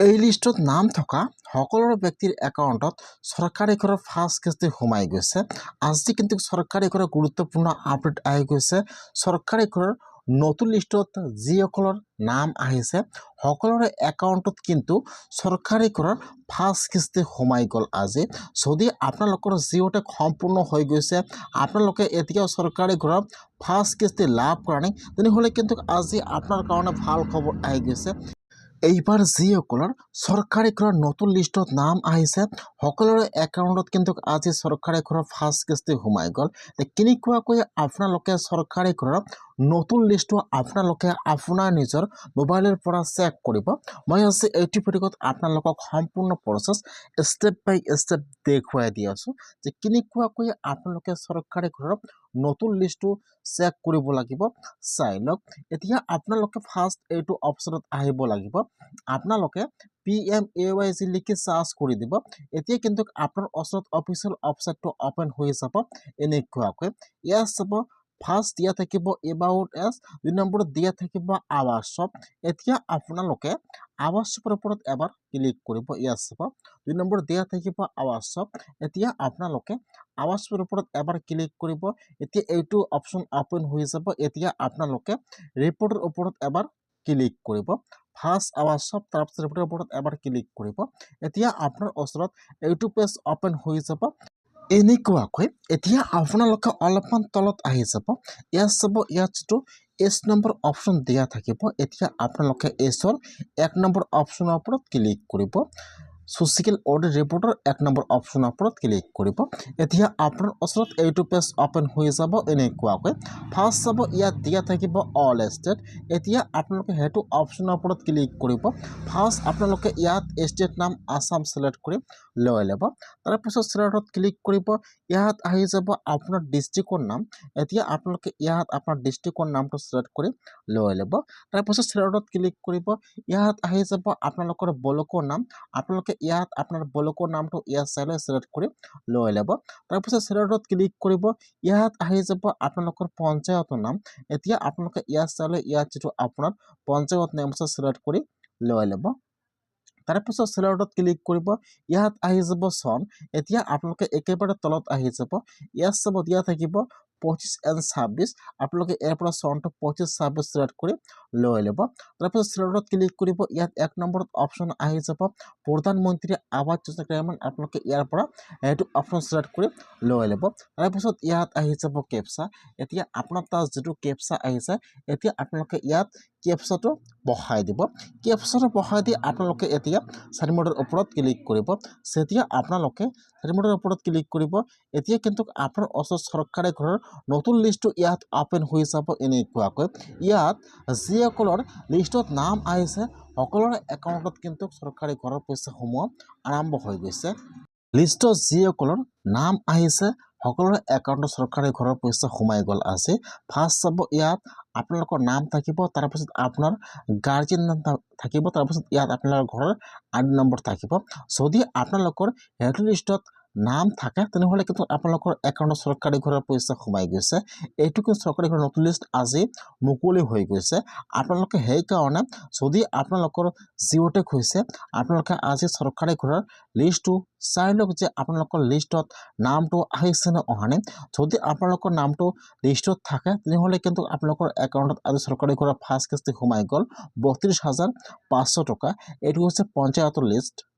এই লিষ্টত নাম থকা সকলো ব্যক্তিৰ একাউণ্টত চৰকাৰী ঘৰৰ ফাৰ্ষ্ট কিস্তি সোমাই গৈছে। আজি কিন্তু চৰকাৰী ঘৰৰ গুৰুত্বপূৰ্ণ আপডেট আহি গৈছে। চৰকাৰী ঘৰৰ নতুন লিষ্টত যিসকলৰ নাম আহিছে সকলোৰে একাউণ্টত কিন্তু চৰকাৰী ঘৰৰ ফাৰ্ষ্ট কিস্তি সোমাই গ'ল আজি। যদি আপোনালোকৰ জিঅ'টেক সম্পূৰ্ণ হৈ গৈছে, আপোনালোকে এতিয়াও চৰকাৰী ঘৰৰ ফাৰ্ষ্ট কিস্তি লাভ কৰা নাই, তেনেহ'লে কিন্তু আজি আপোনাৰ কাৰণে ভাল খবৰ আহি গৈছে। এইবাৰ যিসকলৰ চৰকাৰী ঘৰৰ নতুন লিষ্টত নাম আহিছে সকলোৰে একাউণ্টত কিন্তু আজি চৰকাৰী ঘৰৰ ফাৰ্ষ্ট কিস্তি সোমাই গ'ল। কেনেকুৱাকৈ আপোনালোকে চৰকাৰী ঘৰৰ নতুন লিষ্টটো আপোনালোকে আপোনাৰ নিজৰ মোবাইলৰ পৰা চেক কৰিব, মই আজি এইটো ভিডিঅ'ত আপোনালোকক সম্পূৰ্ণ প্ৰচেছ ষ্টেপ বাই ষ্টেপ দেখুৱাই দি আছোঁ যে কেনেকুৱাকৈ আপোনালোকে চৰকাৰী ঘৰৰ নতুন লিষ্টটো চেক কৰিব লাগিব। চাই লওক। এতিয়া আপোনালোকে ফাৰ্ষ্ট এইটো অপশ্যনত আহিব লাগিব। আপোনালোকে PMAYG লিখি চাৰ্চ কৰি দিব। এতিয়া কিন্তু আপোনাৰ ওচৰত অফিচিয়েল ৱেবছাইটটো অপেন হৈ যাব এনেকুৱাকৈ। ইয়াত চাব ফাৰ্ষ্ট দিয়া থাকিব এবাউট এছ, ২ নম্বৰত দিয়া থাকিব আৱাজ শ্বপ। এতিয়া আপোনালোকে আৱাজ শ্বপৰ ওপৰত এবাৰ ক্লিক কৰিব। ইয়াত চাব ২ নম্বৰত দিয়া থাকিব আৱাজ শ্বপ। এতিয়া আপোনালোকে আৱাজ শ্বপৰ ওপৰত এবাৰ ক্লিক কৰিব। এতিয়া এইটো অপশ্যন অপেন হৈ যাব। এতিয়া আপোনালোকে ৰিপৰ্টৰ ওপৰত এবাৰ ক্লিক কৰিব। ফাৰ্ষ্ট আৱাজ শ্বপ, তাৰপিছত ৰিপৰ্টৰ ওপৰত এবাৰ ক্লিক কৰিব। এতিয়া আপোনাৰ ওচৰত এইটো পেজ অপেন হৈ যাব এনেকুৱাকৈ। এতিয়া আপোনালোকে অলপমান তলত আহি যাব। ইয়াত চাব, ইয়াত যিটো এছ নম্বৰ অপশ্যন দিয়া থাকিব। এতিয়া আপোনালোকে এছৰ ১ নম্বৰ অপশ্যনৰ ওপৰত ক্লিক কৰিব। ছ'চিয়েল অডিট ৰিপৰ্টৰ ১ নম্বৰ অপশ্যনৰ ওপৰত ক্লিক কৰিব। এতিয়া আপোনাৰ ওচৰত এইটো পেজ অপেন হৈ যাব এনেকুৱাকৈ। ফাৰ্ষ্ট চাব, ইয়াত দিয়া থাকিব অল ষ্টেট। এতিয়া আপোনালোকে সেইটো অপশ্যনৰ ওপৰত ক্লিক কৰিব। ফাৰ্ষ্ট আপোনালোকে ইয়াত ষ্টেট নাম আছাম ছিলেক্ট কৰি লৈ ল'ব। তাৰপিছত ছিলেক্টত ক্লিক কৰিব। ইয়াত আহি যাব আপোনাৰ ডিষ্ট্ৰিক্টৰ নাম। এতিয়া আপোনালোকে ইয়াত আপোনাৰ ডিষ্ট্ৰিক্টৰ নামটো ছিলেক্ট কৰি লৈ ল'ব। তাৰপিছত ছিলেক্টত ক্লিক কৰিব। ইয়াত আহি যাব আপোনালোকৰ ব্লকৰ নাম। আপোনালোকে ইয়াত আপোনাৰ ব্লকৰ নামটো ইয়াত চাই লৈ ছিলেক্ট কৰি লৈ ল'ব। তাৰপিছত ছিলেক্টত ক্লিক কৰিব। ইয়াত আহি যাব আপোনালোকৰ পঞ্চায়তৰ নাম। এতিয়া আপোনালোকে ইয়াত চাই লৈ ইয়াত যিটো আপোনাৰ পঞ্চায়ত নাম আছে ছিলেক্ট কৰি লৈ ল'ব। তাৰপিছত ছিলেক্টত ক্লিক কৰিব। ইয়াত আহি যাব চন। এতিয়া আপোনালোকে একেবাৰে তলত আহি যাব। ইয়াত চাব দিয়া থাকিব ২৫ এণ্ড ২৬। আপোনালোকে ইয়াৰ পৰা চনটো ২৫-২৬ ছিলেক্ট কৰি লৈ ল'ব। তাৰপিছত ছিলেক্টত ক্লিক কৰিব। ইয়াত ১ নম্বৰত অপশ্যন আহি যাব প্ৰধানমন্ত্ৰী আৱাস যোজনা গ্ৰামীণ। আপোনালোকে ইয়াৰ পৰা এইটো অপশ্যন ছিলেক্ট কৰি লৈ ল'ব। তাৰপিছত ইয়াত আহি যাব কেপচা। এতিয়া আপোনাৰ তাত যিটো কেপচা আহিছে, এতিয়া আপোনালোকে ইয়াত কেপচাটো বহাই দিব। কেপচাটো বহাই দি আপোনালোকে এতিয়া চাৰিমোডৰ ওপৰত ক্লিক কৰিব। যেতিয়া আপোনালোকে চাৰিমোডৰ ওপৰত ক্লিক কৰিব, এতিয়া কিন্তু আপোনাৰ ওচৰত চৰকাৰী ঘৰৰ নতুন লিষ্টটো ইয়াত অপেন হৈ যাব এনেকুৱাকৈ। ইয়াত যিসকলৰ লিষ্টত নাম আহিছে সকলোৰে একাউণ্টত কিন্তু চৰকাৰী ঘৰৰ পইচা সোমোৱা আৰম্ভ হৈ গৈছে। লিষ্টত যিসকলৰ নাম আহিছে সকলোৰে একাউণ্টত চৰকাৰী ঘৰৰ পইচা সোমাই গ'ল আজি। ফাৰ্ষ্ট চাব, ইয়াত আপোনালোকৰ নাম থাকিব, তাৰপিছত আপোনাৰ গাৰ্জেন নাম থাকিব, তাৰপিছত ইয়াত আপোনালোকৰ ঘৰৰ আইডি নম্বৰ থাকিব। যদি আপোনালোকৰ সেইটো লিষ্টত নাম থাকে তেনেহ'লে কিন্তু আপোনালোকৰ একাউণ্টত চৰকাৰী ঘৰৰ পইচা সোমাই গৈছে। এইটো কিন্তু চৰকাৰী ঘৰৰ নতুন লিষ্ট আজি মুকলি হৈ গৈছে। আপোনালোকে সেইকাৰণে যদি আপোনালোকৰ জিঅ'টেক হৈছে, আপোনালোকে আজি চৰকাৰী ঘৰৰ লিষ্টটো চাই লওক যে আপোনালোকৰ লিষ্টত নামটো আহিছে নে অহা নাই। যদি আপোনালোকৰ নামটো লিষ্টত থাকে তেনেহ'লে কিন্তু আপোনালোকৰ একাউণ্টত আজি চৰকাৰী ঘৰৰ ফাৰ্ষ্ট কিস্তি সোমাই গ'ল ৩২,৫০০ টকা। এইটো হৈছে পঞ্চায়তৰ লিষ্ট।